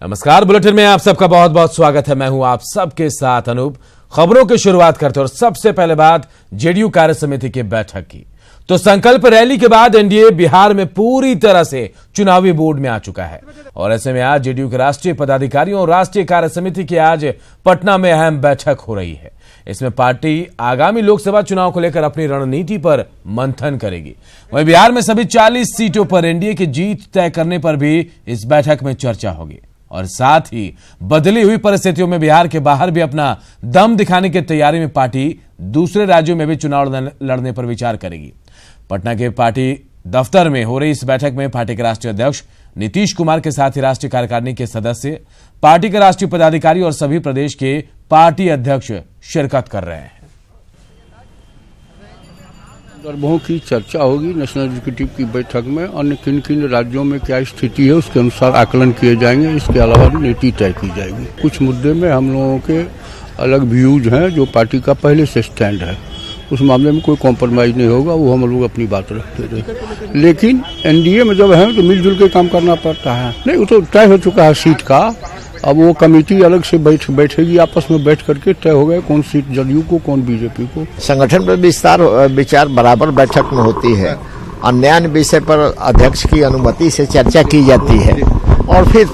नमस्कार, बुलेटिन में आप सबका बहुत बहुत स्वागत है। मैं हूं आप सबके साथ अनूप। खबरों की शुरुआत करते हैं और सबसे पहले बात जेडीयू कार्य समिति की बैठक की। तो संकल्प रैली के बाद एनडीए बिहार में पूरी तरह से चुनावी बोर्ड में आ चुका है और ऐसे में आज जेडीयू के राष्ट्रीय पदाधिकारियों और राष्ट्रीय कार्य समिति की आज पटना में अहम बैठक हो रही है। इसमें पार्टी आगामी लोकसभा चुनाव को लेकर अपनी रणनीति पर मंथन करेगी। वहीं बिहार में सभी 40 सीटों पर एनडीए की जीत तय करने पर भी इस बैठक में चर्चा होगी और साथ ही बदली हुई परिस्थितियों में बिहार के बाहर भी अपना दम दिखाने की तैयारी में पार्टी दूसरे राज्यों में भी चुनाव लड़ने पर विचार करेगी। पटना के पार्टी दफ्तर में हो रही इस बैठक में पार्टी के राष्ट्रीय अध्यक्ष नीतीश कुमार के साथ ही राष्ट्रीय कार्यकारिणी के सदस्य, पार्टी के राष्ट्रीय पदाधिकारी और सभी प्रदेश के पार्टी अध्यक्ष शिरकत कर रहे हैं। संदर्भों की चर्चा होगी नेशनल एग्जीक्यूटिव की बैठक में। अन्य किन किन राज्यों में क्या स्थिति है उसके अनुसार आकलन किए जाएंगे। इसके अलावा नीति तय की जाएगी। कुछ मुद्दे में हम लोगों के अलग व्यूज हैं जो पार्टी का पहले से स्टैंड है, उस मामले में कोई कॉम्प्रोमाइज नहीं होगा। वो हम लोग अपनी बात रखते रहे, लेकिन एनडीए में जब है तो मिलजुल के काम करना पड़ता है। नहीं, वो तो तय हो चुका है सीट का। अब वो कमेटी अलग से बैठेगी, आपस में बैठ करके तय हो गए कौन सीट जदयू को कौन बीजेपी को। संगठन पर विचार बराबर बैठक में होती है और नया विषय पर अध्यक्ष की अनुमति से चर्चा की जाती है और फिर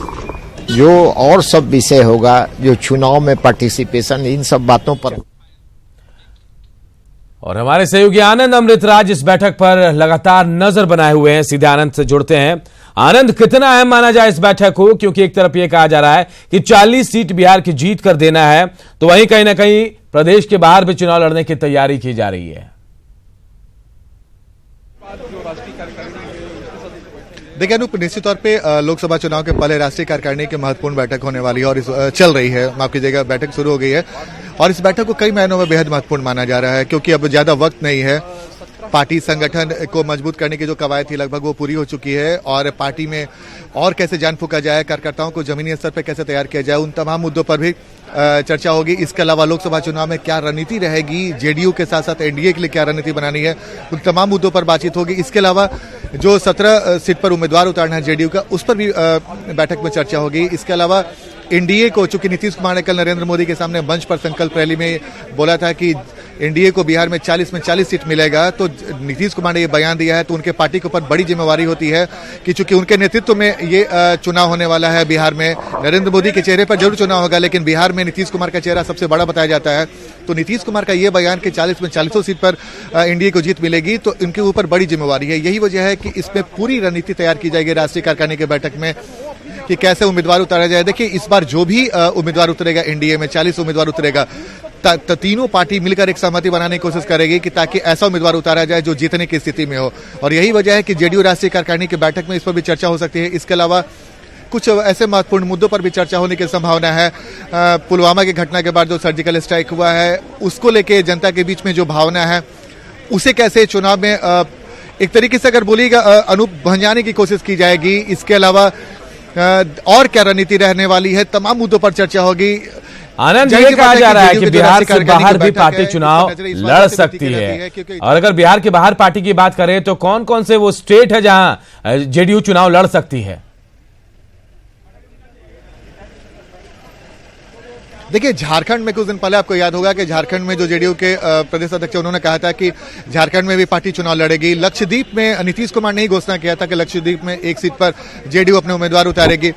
जो और सब विषय होगा, जो चुनाव में पार्टिसिपेशन, इन सब बातों पर। और हमारे सहयोगी आनंद अमृतराज इस बैठक पर लगातार नजर बनाए हुए हैं। सीधे आनंद से जुड़ते हैं। आनंद, कितना अहम माना जाए इस बैठक को, क्योंकि एक तरफ यह कहा जा रहा है कि 40 सीट बिहार की जीत कर देना है, तो वहीं कहीं ना कहीं प्रदेश के बाहर भी चुनाव लड़ने की तैयारी की जा रही है। देखिए अनूप, निश्चित तौर पे लोकसभा चुनाव के पहले राष्ट्रीय कार्यकारिणी की महत्वपूर्ण बैठक होने वाली है और चल रही है, माफ कीजिएगा, बैठक शुरू हो गई है और इस बैठक को कई महीनों में बेहद महत्वपूर्ण माना जा रहा है क्योंकि अब ज्यादा वक्त नहीं है। पार्टी संगठन को मजबूत करने की जो कवायद थी लगभग वो पूरी हो चुकी है और पार्टी में और कैसे जान फूंका जाए, कार्यकर्ताओं को जमीनी स्तर पर कैसे तैयार किया जाए, उन तमाम मुद्दों पर भी चर्चा होगी। इसके अलावा लोकसभा चुनाव में क्या रणनीति रहेगी, जेडीयू के साथ साथ एनडीए के लिए क्या रणनीति बनानी है, उन तमाम मुद्दों पर बातचीत होगी। इसके अलावा जो 17 सीट पर उम्मीदवार उतारना है जेडीयू का, उस पर भी बैठक में चर्चा होगी। इसके अलावा एनडीए को, चूंकि नीतीश कुमार ने कल नरेंद्र मोदी के सामने मंच पर संकल्प रैली में बोला था कि एनडीए को बिहार में 40 में 40 सीट मिलेगा, तो नीतीश कुमार ने ये बयान दिया है तो उनके पार्टी के ऊपर बड़ी जिम्मेवारी होती है कि चूंकि उनके नेतृत्व में ये चुनाव होने वाला है बिहार में। नरेंद्र मोदी के चेहरे पर जरूर चुनाव होगा, लेकिन बिहार में नीतीश कुमार का चेहरा सबसे बड़ा बताया जाता है। तो नीतीश कुमार का ये बयान कि 40 में 40 सीट पर एनडीए को जीत मिलेगी, तो इनके ऊपर बड़ी जिम्मेवारी है। यही वजह है कि इसमें पूरी रणनीति तैयार की जाएगी राष्ट्रीय कार्यकारिणी की बैठक में कि कैसे उम्मीदवार उतारा जाए। देखिए, इस बार जो भी उम्मीदवार उतरेगा एनडीए में, 40 उम्मीदवार उतरेगा, तीनों पार्टी मिलकर एक सहमति बनाने की कोशिश करेगी कि ताकि ऐसा उम्मीदवार उतारा जाए जो जीतने की स्थिति में हो। और यही वजह है कि जेडीयू राष्ट्रीय कार्यकारिणी की बैठक में इस पर भी चर्चा हो सकती है। इसके अलावा कुछ ऐसे महत्वपूर्ण मुद्दों पर भी चर्चा होने की संभावना है। पुलवामा की घटना के बाद जो सर्जिकल स्ट्राइक हुआ है, उसको लेके जनता के बीच में जो भावना है, उसे कैसे चुनाव में एक तरीके से अगर बोलिएगा अनूप भंजाने की कोशिश की जाएगी। इसके अलावा और क्या रणनीति रहने वाली है, तमाम मुद्दों पर चर्चा होगी। आनंद, ये कहा जा रहा है कि बिहार से बाहर भी पार्टी चुनाव लड़ सकती है और अगर बिहार के बाहर पार्टी की बात करें तो कौन कौन से वो स्टेट है जहां जेडीयू चुनाव लड़ सकती है? देखिए, झारखंड में कुछ दिन पहले आपको याद होगा कि झारखंड में जो जेडीयू के प्रदेश अध्यक्ष उन्होंने कहा था कि झारखंड में भी पार्टी चुनाव लड़ेगी। लक्षद्वीप में नीतीश कुमार ने ही घोषणा किया था कि लक्षद्वीप में एक सीट पर जेडीयू अपने उम्मीदवार उतारेगी।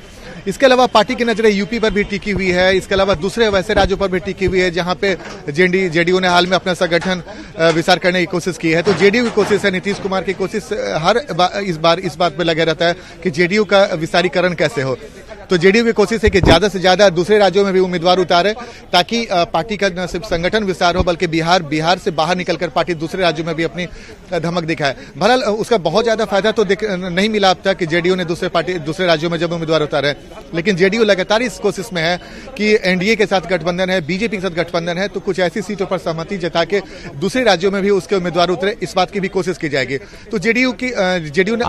इसके अलावा पार्टी की नजरें यूपी पर भी टिकी हुई है। इसके अलावा दूसरे वैसे राज्यों पर भी टिकी हुई है जहां पे जेडीयू ने हाल में अपना संगठन विस्तार करने की कोशिश की है। तो जेडीयू की कोशिश है, नीतीश कुमार की कोशिश इस बात पे लगे रहता है कि जेडीयू का विस्तारीकरण कैसे हो। तो जेडीयू की कोशिश है कि ज्यादा से ज्यादा दूसरे राज्यों में भी उम्मीदवार उतारे ताकि पार्टी का न सिर्फ संगठन विस्तार हो बल्कि बिहार से बाहर निकलकर पार्टी दूसरे राज्यों में भी अपनी धमक दिखाए। बहरहाल उसका बहुत ज्यादा फायदा तो नहीं मिला अब तक कि जेडीयू ने दूसरे राज्यों में जब उम्मीदवार उतारे, लेकिन जेडीयू लगातार इस कोशिश में है कि एनडीए के साथ गठबंधन है, बीजेपी के साथ गठबंधन है, तो कुछ ऐसी सीटों पर सहमति जता के दूसरे राज्यों में भी उसके उम्मीदवार उतरे, इस बात की भी कोशिश की जाएगी। तो जेडीयू ने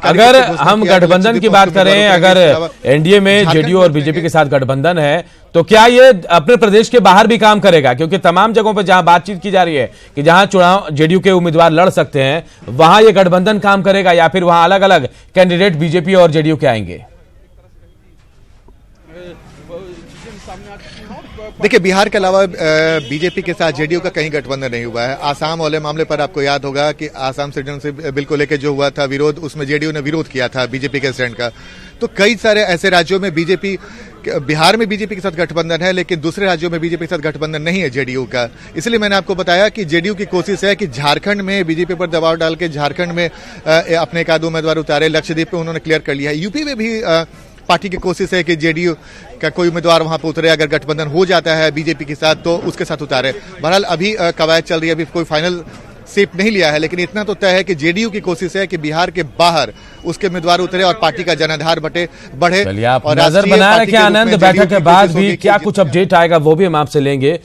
अगर हम गठबंधन की बात करें, अगर एनडीए में जेडीयू और बीजेपी के साथ गठबंधन है तो क्या ये अपने प्रदेश के बाहर भी काम करेगा? क्योंकि तमाम जगहों पर जहां बातचीत की जा रही है कि जहां चुनाव जेडीयू के उम्मीदवार लड़ सकते हैं, वहां ये गठबंधन काम करेगा या फिर वहां अलग अलग कैंडिडेट बीजेपी और जेडीयू के आएंगे? देखिए, बिहार के अलावा बीजेपी के साथ जेडीयू का कहीं गठबंधन नहीं हुआ है। आसाम वाले मामले पर आपको याद होगा कि आसाम सिटीजनशिप बिल को लेकर जो हुआ था विरोध, उसमें जेडीयू ने विरोध किया था बीजेपी के स्टैंड का। तो कई सारे ऐसे राज्यों में बीजेपी, बिहार में बीजेपी के साथ गठबंधन है, लेकिन दूसरे राज्यों में बीजेपी के साथ गठबंधन नहीं है जेडीयू का। इसलिए मैंने आपको बताया कि जेडीयू की कोशिश है कि झारखंड में बीजेपी पर दबाव डाल के झारखंड में अपने एक आध उम्मीदवार उतारे। लक्षद्वीप पे उन्होंने क्लियर कर लिया है। यूपी में भी पार्टी की कोशिश है कि जेडीयू का कोई उम्मीदवार वहां पर उतरे, अगर गठबंधन हो जाता है बीजेपी के साथ तो उसके साथ उतारे। बहरहाल अभी कवायद चल रही है, अभी कोई फाइनल शेप नहीं लिया है, लेकिन इतना तो तय है कि जेडीयू की कोशिश है कि बिहार के बाहर उसके उम्मीदवार उतरे और पार्टी का जनाधार बढ़े। चलिए, आप और नजर बनाए रखें आनंद। बैठक के बाद भी क्या कुछ अपडेट आएगा वो भी हम आपसे लेंगे।